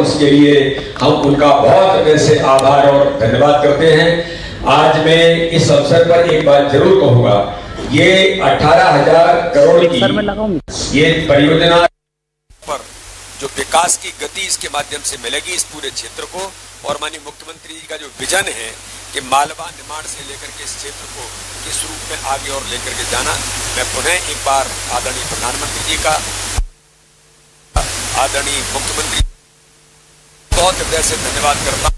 उसके लिए हम उनका बहुत हृदय से आभार और धन्यवाद करते हैं। आज मैं इस अवसर पर एक बात जरूर कहूंगा, ये 18,000 करोड़ की ये परियोजना पर जो विकास की गति इसके माध्यम से मिलेगी इस पूरे क्षेत्र को, और माननीय मुख्यमंत्री जी का जो विजन है कि मालवा निमाड़ से लेकर के इस क्षेत्र को किस रूप में आगे और लेकर के जाना, मैं पुनः एक बार आदरणीय प्रधानमंत्री जी का, आदरणीय मुख्यमंत्री बहुत हृदय से धन्यवाद करता हूं।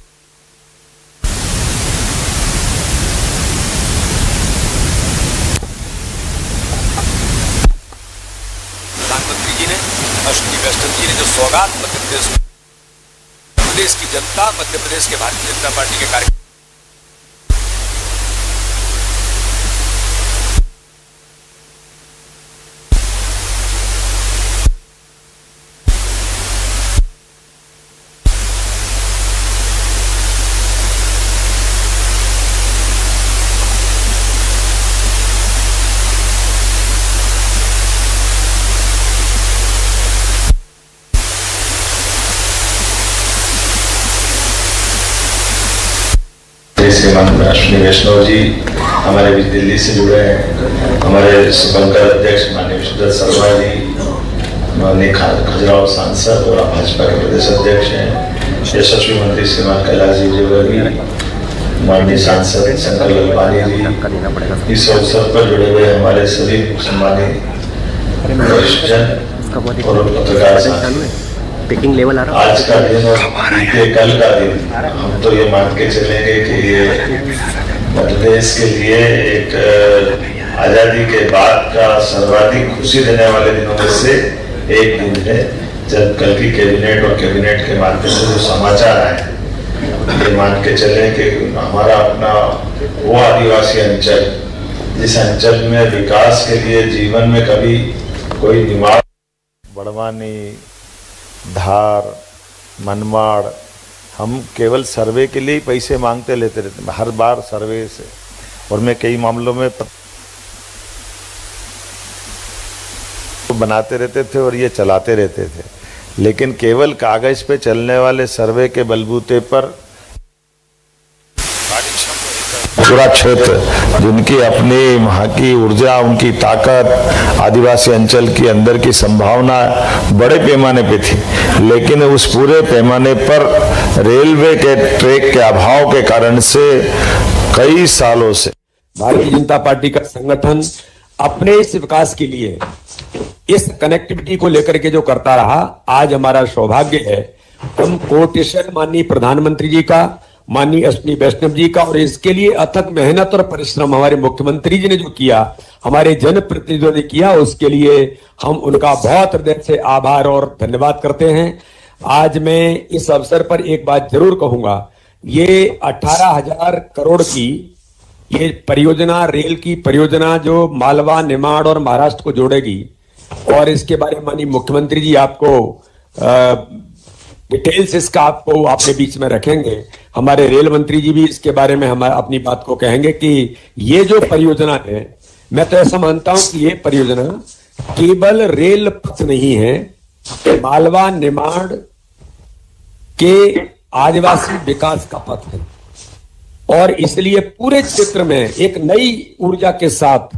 प्रधानमंत्री जी ने, अश्विनी वैष्णव जी ने जो सौगात मध्य प्रदेश की जनता, मध्य प्रदेश के भारतीय जनता पार्टी के कार्यक्रम श्रीमान अश्विनी वैष्णव जी हमारे बीच दिल्ली से जुड़े हैं, हमारे शुभंकर अध्यक्ष माननीय विष्णुदत्त शर्मा जी, माननीय खजुराहो सांसद और भाजपा के प्रदेश अध्यक्ष हैं, यशस्वी मंत्री श्रीमान कैलाश जी विजयवर्गीय, माननीय सांसद शंकर ललपानी जी, इस अवसर पर जुड़े हुए हमारे सभी सम्मानित वरिष्ठजन और पत्रकार साथी। आज का दिन और कल का दिन हम तो ये मान के चलेंगे कि ये मध्य प्रदेश के लिए एक आजादी के बाद का सर्वाधिक खुशी देने वाले दिनों में से एक दिन है, जब कल की कैबिनेट और कैबिनेट के माध्यम से जो समाचार आए, ये मान के चले कि हमारा अपना वो आदिवासी अंचल, जिस अंचल में विकास के लिए जीवन में कभी कोई दिमाग, बड़वानी, धार, मनमाड़, हम केवल सर्वे के लिए ही पैसे मांगते लेते रहते, हर बार सर्वे से, और मैं कई मामलों में बनाते रहते थे और ये चलाते रहते थे, लेकिन केवल कागज पे चलने वाले सर्वे के बलबूते पर पूरा क्षेत्र, जिनकी अपनी वहाँ की ऊर्जा, उनकी ताकत, आदिवासी अंचल की अंदर की संभावना बड़े पैमाने पे थी, लेकिन उस पूरे पैमाने पर रेलवे के ट्रैक के अभाव के कारण से कई सालों से भारतीय जनता पार्टी का संगठन अपने इस विकास के लिए, इस कनेक्टिविटी को लेकर के जो करता रहा, आज हमारा सौभाग्य है हम कोटेशन माननीय प्रधानमंत्री जी का, माननीय अश्विनी वैष्णव जी का, और इसके लिए अथक मेहनत और परिश्रम हमारे मुख्यमंत्री जी ने जो किया, हमारे जनप्रतिनिधियों ने किया, उसके लिए हम उनका बहुत हृदय से आभार और धन्यवाद करते हैं। आज मैं इस अवसर पर एक बात जरूर कहूंगा, ये 18,000 करोड़ की ये परियोजना, रेल की परियोजना जो मालवा, निमाड़ और महाराष्ट्र को जोड़ेगी, और इसके बारे में माननीय मुख्यमंत्री जी आपको डिटेल्स इसका आपको अपने बीच में रखेंगे, हमारे रेल मंत्री जी भी इसके बारे में हमारे अपनी बात को कहेंगे कि ये जो परियोजना है, मैं तो ऐसा मानता हूं कि ये परियोजना केवल रेल पथ नहीं है, मालवा निमाड़ के आदिवासी विकास का पथ है, और इसलिए पूरे क्षेत्र में एक नई ऊर्जा के साथ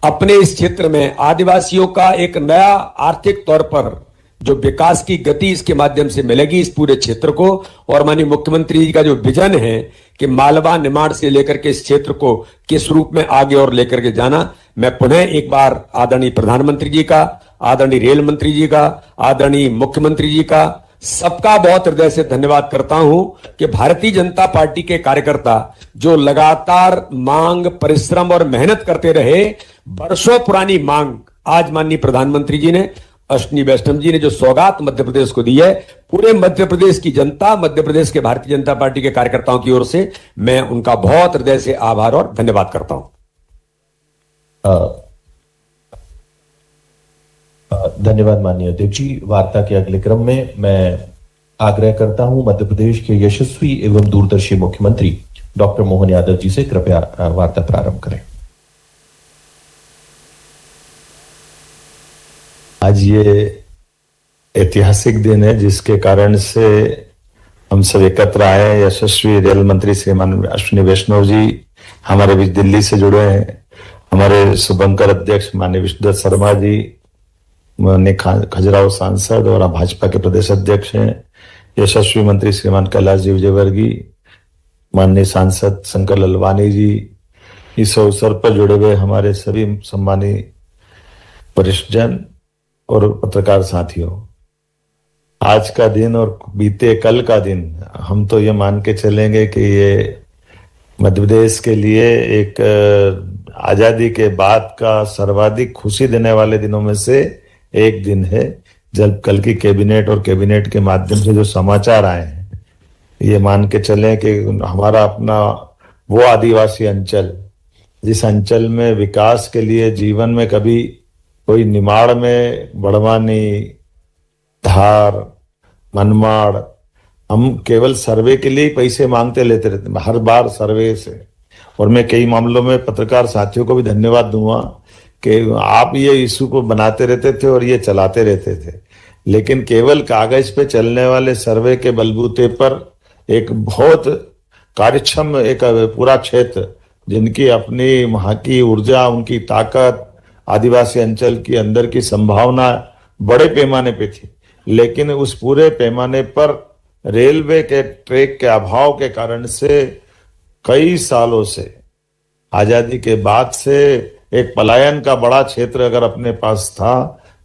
अपने इस क्षेत्र में आदिवासियों का एक नया आर्थिक तौर पर जो विकास की गति इसके माध्यम से मिलेगी इस पूरे क्षेत्र को, और माननीय मुख्यमंत्री जी का जो विजन है कि मालवा निमाड़ से लेकर के इस क्षेत्र को किस रूप में आगे और लेकर के जाना, मैं पुनः एक बार आदरणीय प्रधानमंत्री जी का, आदरणीय रेल मंत्री जी का, आदरणीय मुख्यमंत्री जी का, सबका बहुत हृदय से धन्यवाद करता हूं कि भारतीय जनता पार्टी के कार्यकर्ता जो लगातार मांग, परिश्रम और मेहनत करते रहे, वर्षों पुरानी मांग आज माननीय प्रधानमंत्री जी ने, अश्विनी वैष्णव जी ने जो सौगात मध्य प्रदेश को दी है, पूरे मध्य प्रदेश की जनता, मध्य प्रदेश के भारतीय जनता पार्टी के कार्यकर्ताओं की ओर से मैं उनका बहुत हृदय से आभार और धन्यवाद करता हूं। धन्यवाद माननीय अध्यक्ष जी। वार्ता के अगले क्रम में मैं आग्रह करता हूं मध्य प्रदेश के यशस्वी एवं दूरदर्शी मुख्यमंत्री डॉक्टर मोहन यादव जी से कृपया वार्ता प्रारंभ करें। आज ये ऐतिहासिक दिन है जिसके कारण से हम सब एकत्र आए हैं। यशस्वी रेल मंत्री श्रीमान अश्विनी वैष्णव जी हमारे बीच दिल्ली से जुड़े हैं। हमारे शुभंकर अध्यक्ष माननीय विष्णुदत्त शर्मा जी, माननीय खजुराहो सांसद और भाजपा के प्रदेश अध्यक्ष हैं। यशस्वी मंत्री श्रीमान कैलाश जी विजयवर्गीय, माननीय सांसद शंकर ललवानी जी, इस अवसर पर जुड़े हुए हमारे सभी सम्मानित वरिष्ठ जन और पत्रकार साथियों, आज का दिन और बीते कल का दिन हम तो ये मान के चलेंगे कि ये मध्य प्रदेश के लिए एक आजादी के बाद का सर्वाधिक खुशी देने वाले दिनों में से एक दिन है, जब कल की कैबिनेट और कैबिनेट के माध्यम से जो समाचार आए हैं, ये मान के चलें कि हमारा अपना वो आदिवासी अंचल, जिस अंचल में विकास के लिए जीवन में कभी कोई निमाड़ में बड़वानी, धार, मनमाड़, हम केवल सर्वे के लिए ही पैसे मांगते लेते रहते हर बार सर्वे से। और मैं कई मामलों में पत्रकार साथियों को भी धन्यवाद दूंगा कि आप ये इशू को बनाते रहते थे और ये चलाते रहते थे, लेकिन केवल कागज पे चलने वाले सर्वे के बलबूते पर एक बहुत कार्यक्षम एक पूरा क्षेत्र, जिनकी अपनी वहां की ऊर्जा, उनकी ताकत, आदिवासी अंचल की अंदर की संभावना बड़े पैमाने पे थी, लेकिन उस पूरे पैमाने पर रेलवे के ट्रैक के अभाव के कारण से कई सालों से, आजादी के बाद से एक पलायन का बड़ा क्षेत्र अगर अपने पास था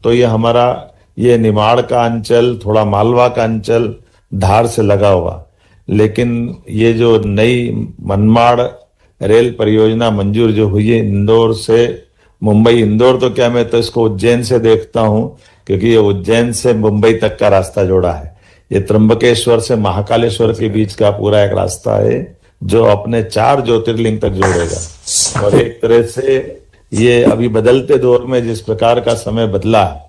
तो ये हमारा ये निमाड़ का अंचल, थोड़ा मालवा का अंचल, धार से लगा हुआ। लेकिन ये जो नई मनमाड़ रेल परियोजना मंजूर जो हुई है इंदौर से मुंबई, इंदौर तो क्या, मैं तो इसको उज्जैन से देखता हूं, क्योंकि ये उज्जैन से मुंबई तक का रास्ता जोड़ा है। ये त्र्यंबकेश्वर से महाकालेश्वर के बीच का पूरा एक रास्ता है जो अपने 4 ज्योतिर्लिंग तक जोड़ेगा। और एक तरह से ये अभी बदलते दौर में जिस प्रकार का समय बदला है,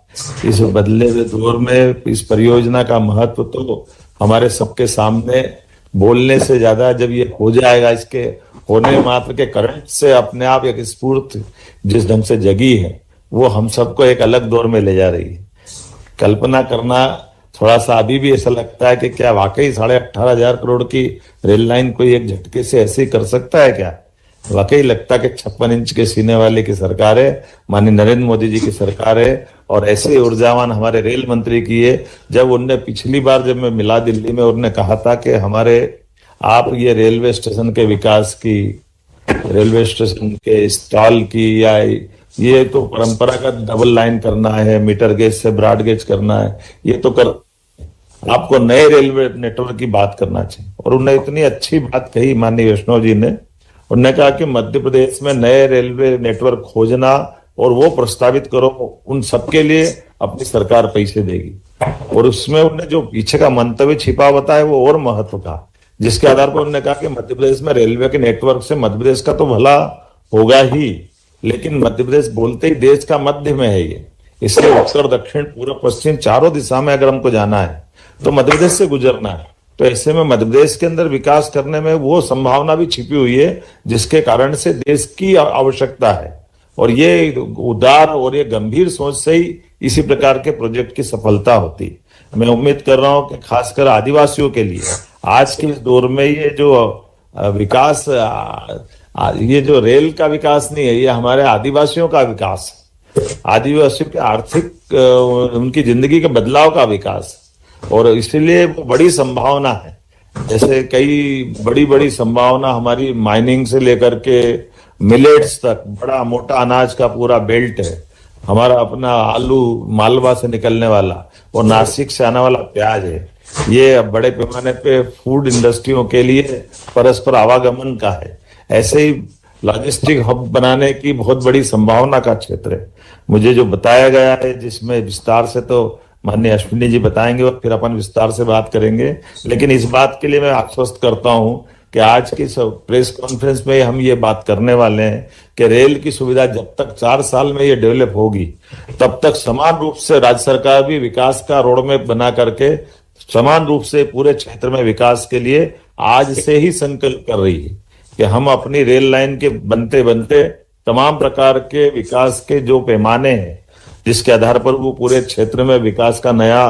इस बदले हुए दौर में इस परियोजना का महत्व तो हमारे सबके सामने बोलने से ज्यादा जब ये हो जाएगा, इसके होने मात्र के करंट से अपने आप एक स्फूर्ति जिस ढंग से जगी है, वो हम सबको एक अलग दौर में ले जा रही है। कल्पना करना थोड़ा सा अभी भी ऐसा लगता है कि क्या वाकई 18,500 करोड़ की रेल लाइन कोई एक झटके से ऐसे कर सकता है क्या? वाकई लगता है कि 56 इंच के सीने वाले की सरकार है, माननीय नरेंद्र मोदी जी की सरकार है, और ऐसे ऊर्जावान हमारे रेल मंत्री की है। जब उनने पिछली बार जब मैं मिला दिल्ली में, उन्होंने कहा था कि हमारे आप ये रेलवे स्टेशन के विकास की, रेलवे स्टेशन के स्टॉल की, या ये तो परंपरागत डबल लाइन करना है, मीटर गेज से ब्रॉड गेज करना है, ये तो कर, आपको नए रेलवे नेटवर्क की बात करना चाहिए। और उन्होंने इतनी अच्छी बात कही माननीय वैष्णव जी ने, उन्होंने कहा कि मध्य प्रदेश में नए रेलवे नेटवर्क खोजना और वो प्रस्तावित करो, उन सबके लिए अपनी सरकार पैसे देगी। और उसमें उन्होंने जो पीछे का मंतव्य छिपा होता है वो और महत्व का, जिसके आधार पर उन्होंने कहा कि मध्य प्रदेश में रेलवे के नेटवर्क से मध्य प्रदेश का तो भला होगा ही, लेकिन मध्य प्रदेश बोलते ही देश का मध्य में है ये, इसलिए उत्तर दक्षिण पूर्व पश्चिम चारों दिशा में अगर हमको जाना है तो मध्य प्रदेश से गुजरना है। तो ऐसे में मध्य प्रदेश के अंदर विकास करने में वो संभावना भी छिपी हुई है, जिसके कारण से देश की आवश्यकता है। और ये उदार और ये गंभीर सोच से ही इसी प्रकार के प्रोजेक्ट की सफलता होती। मैं उम्मीद कर रहा हूं कि खासकर आदिवासियों के लिए आज के इस दौर में ये जो विकास, ये जो रेल का विकास नहीं है, ये हमारे आदिवासियों का विकास है, आदिवासियों के आर्थिक उनकी जिंदगी के बदलाव का विकास। और इसलिए वो बड़ी संभावना है, जैसे कई बड़ी बड़ी संभावना हमारी माइनिंग से लेकर के मिलेट्स तक, बड़ा मोटा अनाज का पूरा बेल्ट है हमारा, अपना आलू मालवा से निकलने वाला और नासिक से आने वाला प्याज है। ये बड़े पैमाने पे फूड इंडस्ट्रियों के लिए परस्पर आवागमन का है। ऐसे ही लॉजिस्टिक हब बनाने की बहुत बड़ी संभावना का क्षेत्र है। मुझे जो बताया गया है, जिसमें विस्तार से तो माननीय अश्विनी जी बताएंगे और फिर अपन विस्तार से बात करेंगे, लेकिन इस बात के लिए मैं आश्वस्त करता हूं कि आज की प्रेस कॉन्फ्रेंस में हम ये बात करने वाले हैं कि रेल की सुविधा जब तक 4 साल में ये डेवलप होगी, तब तक समान रूप से राज्य सरकार भी विकास का रोड मैप बना करके समान रूप से पूरे क्षेत्र में विकास के लिए आज से ही संकल्प कर रही है कि हम अपनी रेल लाइन के बनते बनते तमाम प्रकार के विकास के जो पैमाने हैं, जिसके आधार पर वो पूरे क्षेत्र में विकास का नया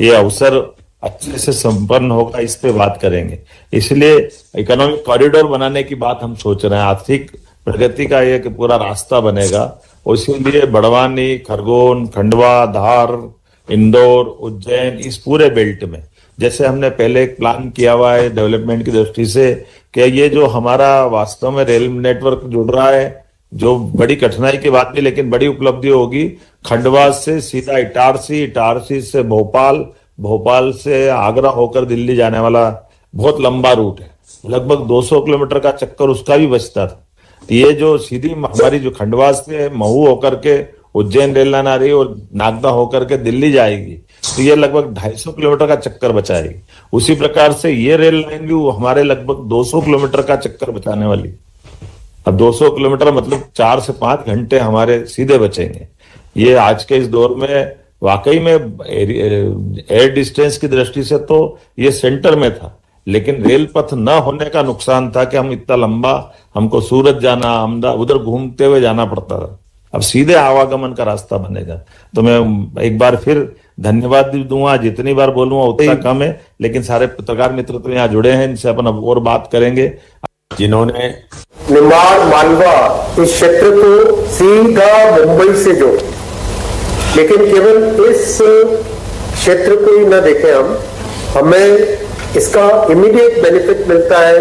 ये अवसर अच्छे से संपन्न होगा, इस पे बात करेंगे। इसलिए इकोनॉमिक कॉरिडोर बनाने की बात हम सोच रहे हैं, आर्थिक प्रगति का एक पूरा रास्ता बनेगा। और इसीलिए बड़वानी, खरगोन, खंडवा, धार, इंदौर, उज्जैन, इस पूरे बेल्ट में जैसे हमने पहले एक प्लान किया हुआ है डेवलपमेंट की दृष्टि से कि ये जो हमारा वास्तव में रेल नेटवर्क जुड़ रहा है, जो बड़ी कठिनाई की बात भी लेकिन बड़ी उपलब्धि होगी, खंडवा से सीधा इटारसी, इटारसी से भोपाल, भोपाल से आगरा होकर दिल्ली जाने वाला बहुत लंबा रूट है, लगभग 200 किलोमीटर का चक्कर उसका भी बचता था। ये जो सीधी हमारी जो खंडवा से महू होकर के उज्जैन रेल लाइन आ रही है और नागदा होकर के दिल्ली जाएगी, तो ये लगभग 250 किलोमीटर का चक्कर बचाएगी। उसी प्रकार से ये रेल लाइन भी हमारे लगभग 200 किलोमीटर का चक्कर बचाने वाली। अब 200 किलोमीटर मतलब 4 से 5 घंटे हमारे सीधे बचेंगे। ये आज के इस दौर में वाकई में एयर डिस्टेंस की दृष्टि से तो ये सेंटर में था, लेकिन रेल पथ न होने का नुकसान था कि हम इतना लंबा, हमको सूरत जाना, अहमदाबाद, उधर घूमते हुए जाना पड़ता था। अब सीधे आवागमन का रास्ता बनेगा। तो मैं एक बार फिर धन्यवाद दूंगा, जितनी बार बोलूंगा उतना कम है, लेकिन सारे पत्रकार मित्र तो यहाँ जुड़े हैं, इनसे अपन अब और बात करेंगे। जिन्होंने निमाड़ मालवा इस क्षेत्र को सीधा मुंबई से जोड़, लेकिन केवल इस क्षेत्र को ही न देखें हमें इसका इमीडिएट बेनिफिट मिलता है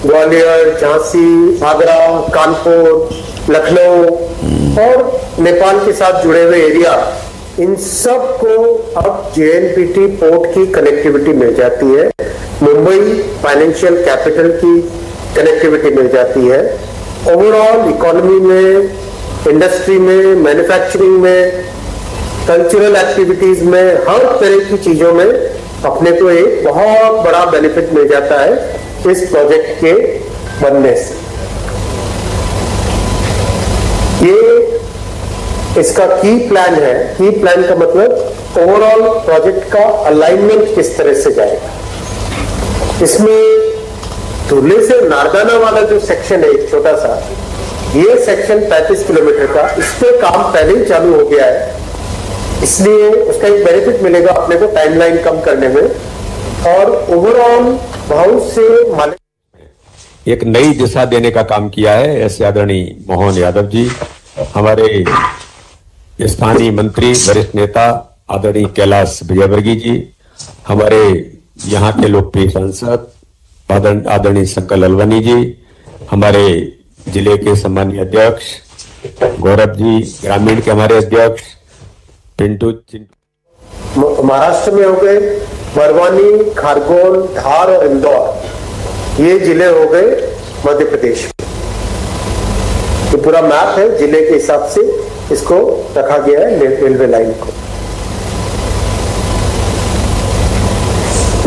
ग्वालियर, झांसी, आगरा, कानपुर, लखनऊ और नेपाल के साथ जुड़े हुए एरिया, इन सब को अब जेएनपीटी पोर्ट की कनेक्टिविटी मिल जाती है, मुंबई फाइनेंशियल कैपिटल की कनेक्टिविटी मिल जाती है। ओवरऑल इकोनॉमी में, इंडस्ट्री में, मैन्युफैक्चरिंग में, कल्चरल एक्टिविटीज में, हर तरह की चीजों में अपने को एक बहुत बड़ा बेनिफिट मिल जाता है इस प्रोजेक्ट के बनने से। ये इसका की प्लान है। की प्लान का मतलब ओवरऑल प्रोजेक्ट का अलाइनमेंट किस तरह से जाएगा। इसमें धुले से नारदाना वाला जो सेक्शन है एक छोटा सा, ये सेक्शन 35 किलोमीटर का, इस पे काम पहले ही चालू हो गया है, इसलिए उसका एक बेनिफिट मिलेगा अपने को टाइमलाइन कम करने में। और ओवरऑल बहुत से एक नई दिशा देने का काम किया है ऐसे आदरणीय मोहन यादव जी, हमारे स्थानीय मंत्री, वरिष्ठ नेता आदरणीय कैलाश विजयवर्गीय जी, हमारे यहाँ के लोकप्रिय सांसद आदरणीय शंकर ललवानी जी, हमारे जिले के सम्मानीय अध्यक्ष गौरव जी, ग्रामीण के हमारे अध्यक्ष पिंटू। महाराष्ट्र में हो गए बड़वानी, खरगोन, धार और इंदौर, ये जिले हो गए मध्य प्रदेश में। ये पूरा मैप है, जिले के हिसाब से इसको रखा गया है रेलवे लाइन को।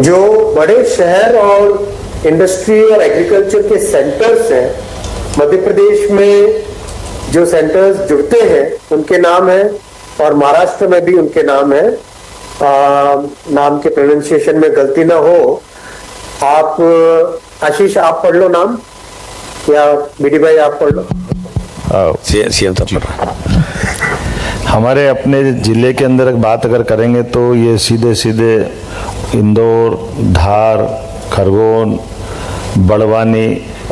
जो बड़े शहर और इंडस्ट्री और एग्रीकल्चर के सेंटर्स हैं मध्य प्रदेश में, जो सेंटर्स जुड़ते हैं उनके नाम है, और महाराष्ट्र में भी उनके नाम है। नाम के प्रोनाउंसिएशन में गलती ना हो, आप आशीष आप पढ़ लो नाम, या बीडी भाई आप पढ़ लो। सीएम साहब, हमारे अपने जिले के अंदर बात अगर करेंगे तो ये सीधे सीधे इंदौर, धार, खरगोन, बड़वानी,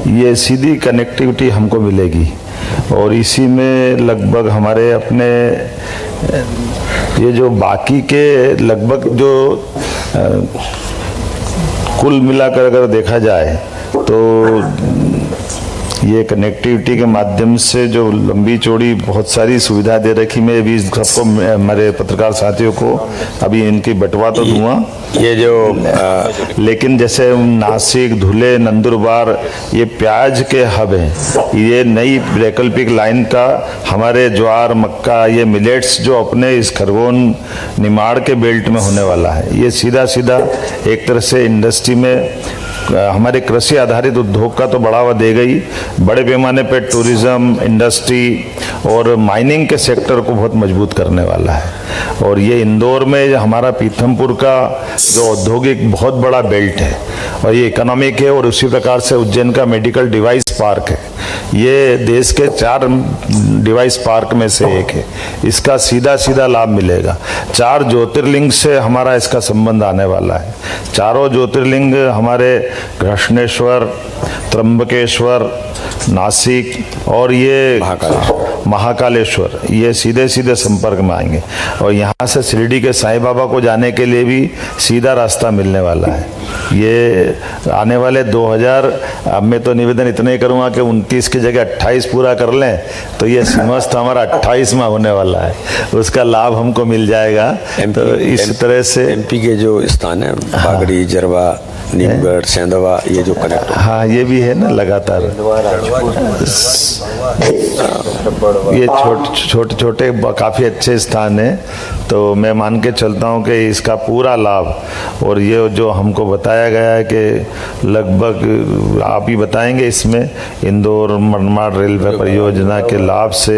ये सीधी कनेक्टिविटी हमको मिलेगी। और इसी में लगभग हमारे अपने ये जो बाकी के लगभग जो कुल मिलाकर अगर देखा जाए तो ये कनेक्टिविटी के माध्यम से जो लंबी चौड़ी बहुत सारी सुविधा दे रखी, मैं भी सबको, हमारे पत्रकार साथियों को अभी इनकी बंटवा तो दूंगा। ये जो लेकिन जैसे नासिक, धुले, नंदुरबार, ये प्याज के हब हैं। ये नई वैकल्पिक लाइन का हमारे ज्वार, मक्का, ये मिलेट्स जो अपने इस खरगोन निमाड़ के बेल्ट में होने वाला है, ये सीधा सीधा एक तरह से इंडस्ट्री में हमारे कृषि आधारित उद्योग का तो बढ़ावा देगा ही, बड़े पैमाने पे टूरिज्म, इंडस्ट्री और माइनिंग के सेक्टर को बहुत मजबूत करने वाला है। और ये इंदौर में हमारा पीथमपुर का जो औद्योगिक बहुत बड़ा बेल्ट है और ये इकोनॉमिक है, और उसी प्रकार से उज्जैन का मेडिकल डिवाइस पार्क है। ये देश के 4 डिवाइस पार्क में से एक है। इसका सीधा सीधा लाभ मिलेगा। 4 ज्योतिर्लिंग से हमारा इसका संबंध आने वाला है। चारों ज्योतिर्लिंग हमारे घृष्णेश्वर, त्र्यंबकेश्वर, नासिक और ये महाकालेश्वर, ये सीधे सीधे संपर्क में आएंगे। और यहाँ से शिरडी के साईं बाबा को जाने के लिए भी सीधा रास्ता मिलने वाला है। ये आने वाले 2000, अब मैं तो निवेदन इतना ही करूँगा कि 29 की जगह 28 पूरा कर लें तो ये सिमस्त हमारा 28वां होने वाला है, उसका लाभ हमको मिल जाएगा। तो इस तरह से एमपी के जो स्थान है बागड़ी, जरवा, नीमगढ़, सेंधवा, ये जो कनेक्ट, हाँ ये भी है ना लगातार। ये छोटे छोटे काफ़ी अच्छे स्थान हैं। तो मैं मान के चलता हूँ कि इसका पूरा लाभ, और ये जो हमको बताया गया है कि लगभग आप ही बताएंगे, इसमें इंदौर मनमाड़ रेलवे परियोजना के लाभ से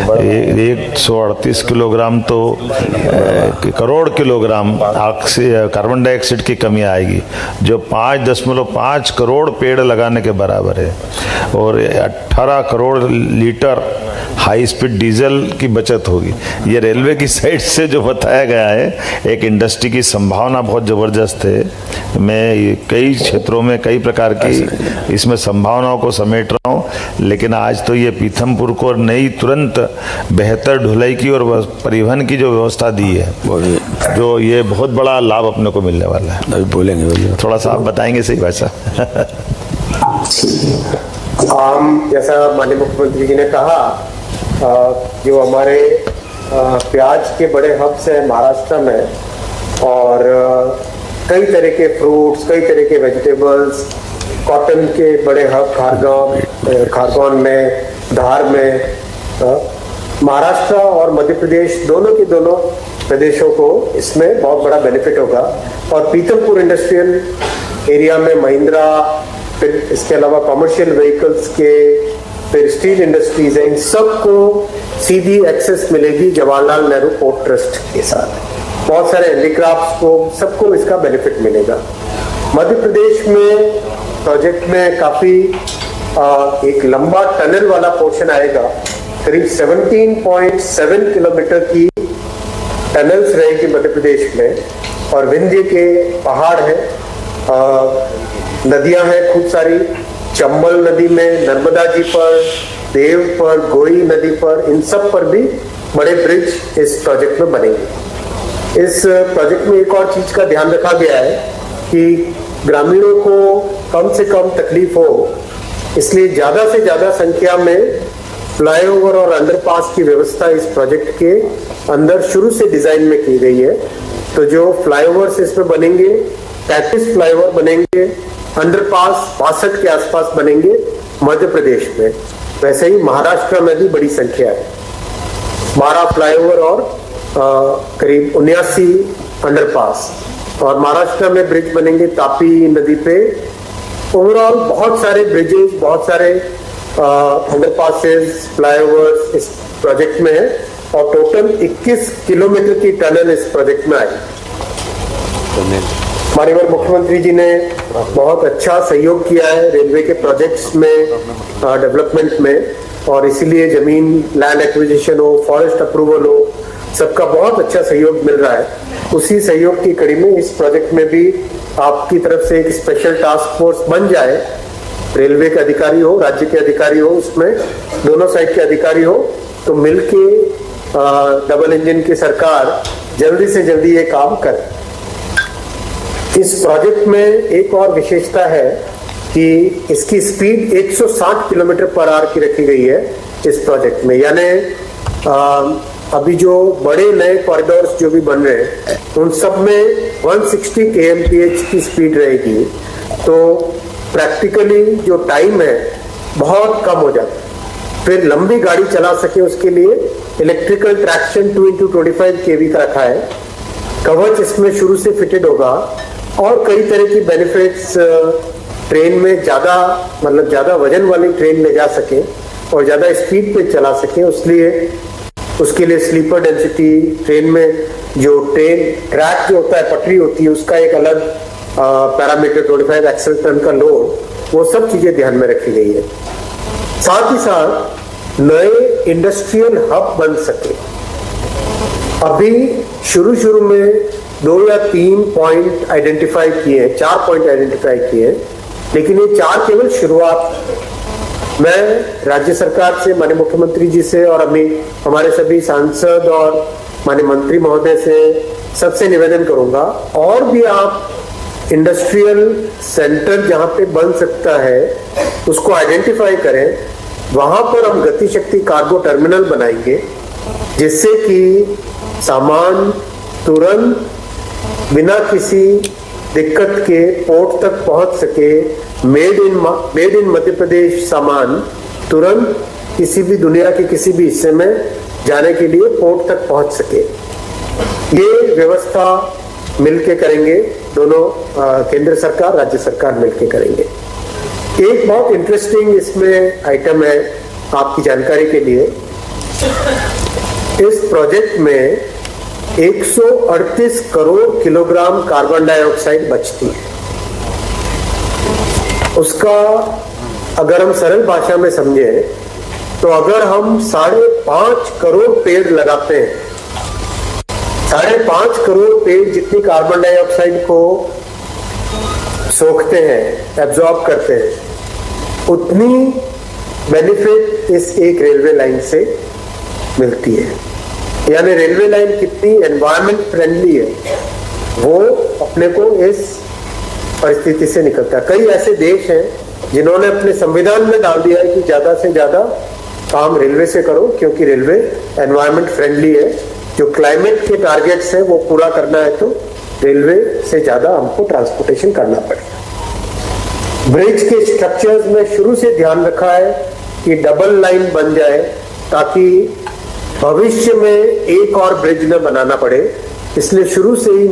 138 किलोग्राम तो करोड़ किलोग्राम कार्बन डाइऑक्साइड की कमी आएगी, जो 5.5 करोड़ पेड़ लगाने के बराबर है। और 18 crore litre high speed diesel की बचत होगी। ये रेलवे की साइड से जो बताया गया है, एक इंडस्ट्री की संभावना बहुत ज़बरदस्त है। मैं कई क्षेत्रों में कई प्रकार की इसमें संभावनाओं को समेट रहा हूँ, लेकिन आज तो ये पीथमपुर को नई तुरंत बेहतर ढुलाई की और परिवहन की जो व्यवस्था दी है, जो ये बहुत बड़ा लाभ अपने को मिलने वाला है। अभी बोलेंगे, थोड़ा सा आप बताएंगे सही भाषा। जैसा माननीय मुख्यमंत्री जी ने कहा, जो हमारे प्याज के बड़े हब्स हैं महाराष्ट्र में, और कई तरह के फ्रूट्स, कई तरह के वेजिटेबल्स, कॉटन के बड़े हब खारगोन में, धार में, महाराष्ट्र और मध्य प्रदेश दोनों के दोनों प्रदेशों को इसमें बहुत बड़ा बेनिफिट होगा। और पीथमपुर इंडस्ट्रियल एरिया में महिंद्रा, फिर इसके अलावा कमर्शियल व्हीकल्स के, फिर स्टील इंडस्ट्रीज है, इन सबको सीधी एक्सेस मिलेगी जवाहरलाल नेहरू पोर्ट ट्रस्ट के साथ। बहुत सारे हैंडीक्राफ्ट्स को, सबको इसका बेनिफिट मिलेगा। मध्य प्रदेश में प्रोजेक्ट में काफी एक लंबा टनल वाला पोर्शन आएगा, करीब 17.7 किलोमीटर की टनल्स रहेगी मध्य प्रदेश में। और विंध्य के पहाड़ है, नदियां हैं खूब सारी, चंबल नदी में, नर्मदा जी पर, देव पर, गोई नदी पर, इन सब पर भी बड़े ब्रिज इस प्रोजेक्ट में बनेंगे। इस प्रोजेक्ट में एक और चीज का ध्यान रखा गया है कि ग्रामीणों को कम से कम तकलीफ हो, इसलिए ज्यादा से ज्यादा संख्या में फ्लाईओवर और अंडरपास की व्यवस्था इस प्रोजेक्ट के अंदर शुरू से डिजाइन में की गई है। तो जो फ्लाईओवर्स इसमें बनेंगे, 35 फ्लाईओवर बनेंगे, अंडरपास 62 के आसपास बनेंगे मध्य प्रदेश में। वैसे ही महाराष्ट्र में भी बड़ी संख्या है, 12 फ्लाईओवर और करीब 79 अंडरपास। और महाराष्ट्र में ब्रिज बनेंगे तापी नदी पे। ओवरऑल बहुत सारे ब्रिजेस, बहुत सारे अंडरपासेस, फ्लाईओवर्स इस प्रोजेक्ट में है, और टोटल 21 किलोमीटर की टनल इस प्रोजेक्ट में आई। माननीय मुख्यमंत्री जी ने बहुत अच्छा सहयोग किया है रेलवे के प्रोजेक्ट्स में, डेवलपमेंट में, और इसीलिए जमीन, लैंड एक्विजिशन हो, फॉरेस्ट अप्रूवल हो, सबका बहुत अच्छा सहयोग मिल रहा है। उसी सहयोग की कड़ी में इस प्रोजेक्ट में भी आपकी तरफ से एक स्पेशल टास्क फोर्स बन जाए, रेलवे के अधिकारी हो, राज्य के अधिकारी हो, उसमें दोनों साइड के अधिकारी हो, तो मिलके डबल इंजन की सरकार जल्दी से जल्दी ये काम करे। इस प्रोजेक्ट में एक और विशेषता है कि इसकी स्पीड 160 किलोमीटर पर आवर की रखी गई है इस प्रोजेक्ट में। यानी अभी जो बड़े नए कॉरिडोर्स जो भी बन रहे हैं, उन सब में 160 kmph की स्पीड रहेगी। तो प्रैक्टिकली जो टाइम है बहुत कम हो जाता है। फिर लंबी गाड़ी चला सके उसके लिए इलेक्ट्रिकल ट्रैक्शन 2x25 kV का रखा है। कवच इसमें शुरू से फिटेड होगा, और कई तरह की बेनिफिट्स, ट्रेन में ज्यादा, मतलब ज्यादा वजन वाली ट्रेन ले जा सके और ज्यादा स्पीड पे चला सके, उसके लिए स्लीपर डेंसिटी, ट्रेन में जो ट्रेन ट्रैक जो होता है, पटरी होती है, उसका एक अलग पैरामीटर, 25 एक्सल टन का लोड, वो सब चीजें ध्यान में रखी गई है। साथ ही साथ नए इंडस्ट्रियल हब बन सके। अभी शुरू में 2 या 3 पॉइंट आइडेंटिफाई किए हैं, 4 पॉइंट आइडेंटिफाई किए हैं, लेकिन ये 4 केवल शुरुआत। मैं राज्य सरकार से, माननीय मुख्यमंत्री जी से और हमारे सभी सांसद और माननीय मंत्री महोदय से सबसे निवेदन करूंगा, और भी आप इंडस्ट्रियल सेंटर जहां पे बन सकता है उसको आइडेंटिफाई करें। वहां पर हम गति शक्ति कार्गो टर्मिनल बनाएंगे, जिससे कि सामान तुरंत बिना किसी दिक्कत के पोर्ट तक पहुंच सके। मेड इन मध्य प्रदेश सामान तुरंत किसी भी दुनिया के किसी भी हिस्से में जाने के लिए पोर्ट तक पहुंच सके। ये व्यवस्था मिलके करेंगे, दोनों केंद्र सरकार राज्य सरकार मिलके करेंगे। एक बहुत इंटरेस्टिंग इसमें आइटम है आपकी जानकारी के लिए। इस प्रोजेक्ट में 138 करोड़ किलोग्राम कार्बन डाइऑक्साइड बचती है। उसका अगर हम सरल भाषा में समझें तो अगर हम 5.5 करोड़ पेड़ लगाते हैं, 5.5 करोड़ पेड़ जितनी कार्बन डाइऑक्साइड को सोखते हैं, एब्जॉर्ब करते हैं, उतनी बेनिफिट इस एक रेलवे लाइन से मिलती है। यानी रेलवे लाइन कितनी एनवायरमेंट फ्रेंडली है, वो अपने को इस परिस्थिति से निकलता है। कई ऐसे देश हैं जिन्होंने अपने संविधान में डाल दिया है कि ज्यादा से ज्यादा काम रेलवे से करो, क्योंकि रेलवे एनवायरमेंट फ्रेंडली है। जो क्लाइमेट के टारगेट्स है वो पूरा करना है तो रेलवे से ज्यादा हमको ट्रांसपोर्टेशन करना पड़ेगा। ब्रिज के स्ट्रक्चर्स में शुरू से ध्यान रखा है कि डबल लाइन बन जाए, ताकि भविष्य में एक और ब्रिज न बनाना पड़े। इसलिए शुरू से ही